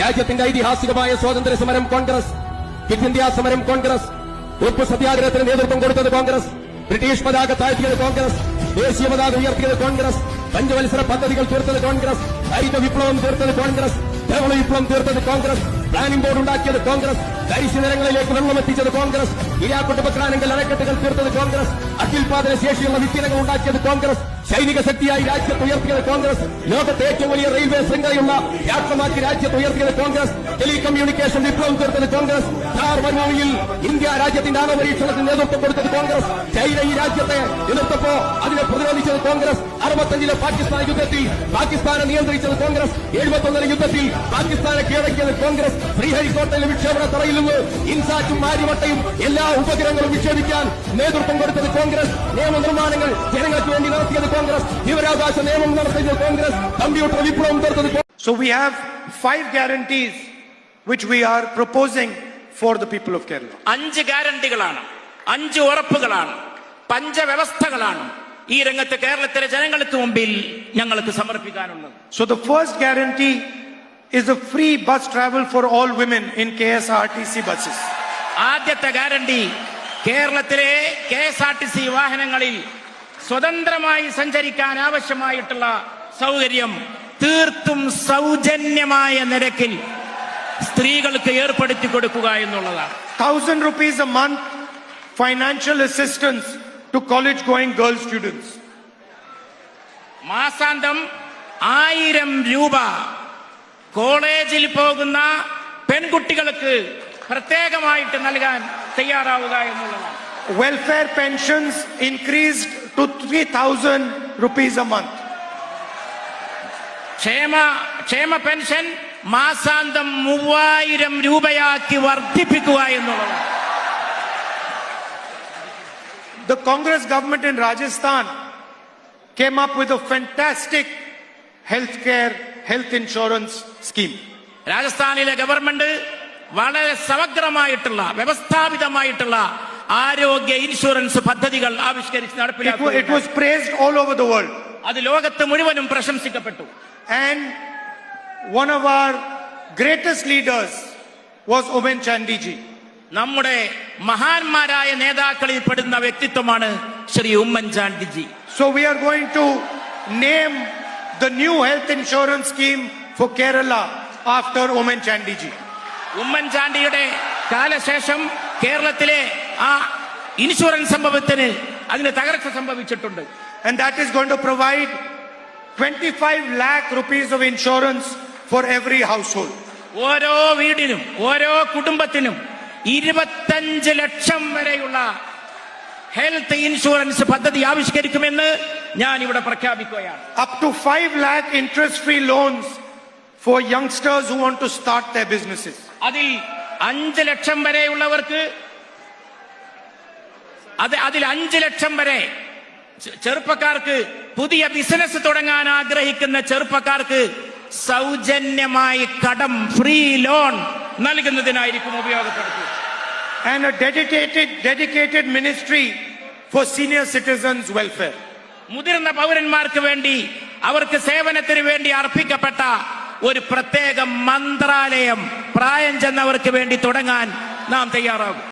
രാജ്യത്തിന്റെ ഐതിഹാസികമായ സ്വാതന്ത്ര്യ സമരം കോൺഗ്രസ്, ക്വിറ്റ് ഇന്ത്യ സമരം കോൺഗ്രസ്, ഉപ്പ് സത്യാഗ്രഹത്തിന് നേതൃത്വം കൊടുത്തത് കോൺഗ്രസ്, ബ്രിട്ടീഷ് പതാക താഴ്ത്തിയത് കോൺഗ്രസ്, ദേശീയ പതാക ഉയർത്തിയത് കോൺഗ്രസ്, പഞ്ചവത്സര പദ്ധതികൾ തീർത്തത് കോൺഗ്രസ്, ഹരിത വിപ്ലവം തീർത്തത് കോൺഗ്രസ്, ധവള വിപ്ലവം തീർത്തത് കോൺഗ്രസ്, പ്ലാനിംഗ് ബോർഡ് ഉണ്ടാക്കിയത് കോൺഗ്രസ്, തരിശു നിലങ്ങളിലേക്ക് വെള്ളം എത്തിച്ചത് കോൺഗ്രസ്, ഇരാക്കുട്ടപക്രാനങ്കൽ അണക്കെട്ടുകൾ തീർത്തത് കോൺഗ്രസ്, അത്യുൽപാദന ശേഷിയുള്ള വിത്തിനങ്ങൾ ഉണ്ടാക്കിയത് കോൺഗ്രസ്, സൈനിക ശക്തിയായി രാജ്യത്ത് ഉയർത്തിയത് കോൺഗ്രസ്, ലോകത്തെ ഏറ്റവും വലിയ റെയിൽവേ ശൃംഖലയുള്ള രാഷ്ട്രമാക്കി രാജ്യത്ത് ഉയർത്തിയത് കോൺഗ്രസ്, ടെലികമ്മ്യൂണിക്കേഷൻ വിപ്ലവം തീർത്തത് കോൺഗ്രസ്, ധാർ മരുഭൂമിയിൽ ഇന്ത്യ രാജ്യത്തിന്റെ ആണവപരീക്ഷണത്തിന് നേതൃത്വം കൊടുത്തത് കോൺഗ്രസ്, ചൈന ഈ രാജ്യത്തെ എതിർത്തപ്പോ അതിനെ പ്രതിരോധിച്ചത് കോൺഗ്രസ്, 65-ലെ പാകിസ്ഥാൻ യുദ്ധത്തിൽ പാകിസ്ഥാനെ നിയന്ത്രിച്ചത് കോൺഗ്രസ്, 71-ലെ യുദ്ധത്തിൽ പാകിസ്ഥാനെ കീഴടക്കിയത് കോൺഗ്രസ്, ശ്രീഹരിക്കോട്ടയിലെ വിക്ഷേപണ തറയിൽ നിന്ന് ഇൻസാറ്റും മാരിവട്ടയും എല്ലാ ഉപഗ്രഹങ്ങളും വിക്ഷേപിക്കാൻ നേതൃത്വം കൊടുത്തത് കോൺഗ്രസ്, നിയമനിർമ്മാണങ്ങൾ ജനങ്ങൾക്ക് വേണ്ടി നടത്തിയത് കോൺഗ്രസ്, വിവരാവകാശ നിയമം നടത്തിയത് കോൺഗ്രസ്, കമ്പ്യൂട്ടർ വിപ്ലവം തീർത്തത്. So we have 5 guarantees which we are proposing for the people of Kerala. 5 ഗ്യാരണ്ടികളാണ്, 5 ഉറപ്പുകളാണ്, പഞ്ചവ്യവസ്ഥകളാണ് ഈ രംഗത്ത് കേരളത്തിലെ ജനങ്ങൾക്ക് മുമ്പിൽ ഞങ്ങൾക്ക് സമർപ്പിക്കാനുള്ളത്. So the first guarantee is a free bus travel for all women in KSRTC buses. ആദ്യത്തെ ഗ്യാരണ്ടി കേരളത്തിലെ KSRTC വാഹനങ്ങളിൽ സ്വതന്ത്രമായി സഞ്ചരിക്കാൻ ആവശ്യമായിട്ടുള്ള സൗകര്യം തീർത്തും സൗജന്യമായ നിരക്കിൽ സ്ത്രീകൾക്ക് ഏർപ്പെടുത്തി കൊടുക്കുക എന്നുള്ളതാണ്. 1,000 rupees a month financial assistance to college going girl students. മാസാന്തം 1000 രൂപ കോളേജിൽ പോകുന്ന പെൺകുട്ടികൾക്ക് പ്രത്യേകമായിട്ട് നൽകാൻ തയ്യാറാവുക എന്നുള്ളതാണ്. Welfare pensions increased to 3,000 rupees a month. ക്ഷേമ പെൻഷൻ മാസാന്തം 3000 രൂപയാക്കി വർദ്ധിപ്പിക്കുക എന്നുള്ളതാണ്. The Congress government in Rajasthan came up with a fantastic health insurance scheme. രാജസ്ഥാനിലെ ഗവൺമെന്റ് വളരെ സമഗ്രമായിട്ടുള്ള വ്യവസ്ഥാപിതമായിട്ടുള്ള ആരോഗ്യ ഇൻഷുറൻസ് പദ്ധതികൾ ആവിഷ്കരിച്ച് നടപ്പിലാക്കി. It was praised all over the world. അത് ലോകത്ത് മുഴുവനും പ്രശംസിക്കപ്പെട്ടു. And one of our greatest leaders was Omen Chandi ji. നമ്മുടെ മഹാന്മാരായ നേതാക്കളിൽ പെടുന്ന വ്യക്തിത്വമാണ് Shri Oommen ചാണ്ടിജി. So we are going to name the new health insurance scheme for Kerala after Omen Chandi ji. Oommen ചാണ്ടിയുടെ കാലശേഷം കേരളത്തിലെ ആ ഇൻഷുറൻസ് സംഭവത്തിന് അതിന് തകർച്ച സംഭവിച്ചിട്ടുണ്ട്. And that is going to provide 25 lakh rupees of insurance for every household. ഓരോ വീടിനും ഓരോ കുടുംബത്തിനും 25 ലക്ഷം വരെയുള്ള ഹെൽത്ത് ഇൻഷുറൻസ് പദ്ധതി ആവിഷ്കരിക്കുമെന്ന് ഞാൻ ഇവിടെ പ്രഖ്യാപിക്കുകയാണ്. Up to 5 lakh interest-free loans for youngsters who want to start their businesses. അതിൽ 5 ലക്ഷം വരെയുള്ളവർക്ക് അതിൽ 5 ലക്ഷം വരെ ചെറുപ്പക്കാർക്ക് പുതിയ ബിസിനസ് തുടങ്ങാൻ ആഗ്രഹിക്കുന്ന ചെറുപ്പക്കാർക്ക് സൗജന്യമായി കടം ഫ്രീ ലോൺ നൽകുന്നതിനായിരിക്കും ഉപയോഗപ്പെടുത്തുക. And a dedicated ministry for senior citizens welfare. മുതിർന്ന പൗരന്മാർക്ക് വേണ്ടി അവർക്ക് സേവനത്തിന് വേണ്ടി അർപ്പിക്കപ്പെട്ട ഒരു പ്രത്യേക മന്ത്രാലയം പ്രായം ചെന്നവർക്ക് വേണ്ടി തുടങ്ങാൻ നാം തയ്യാറാകും.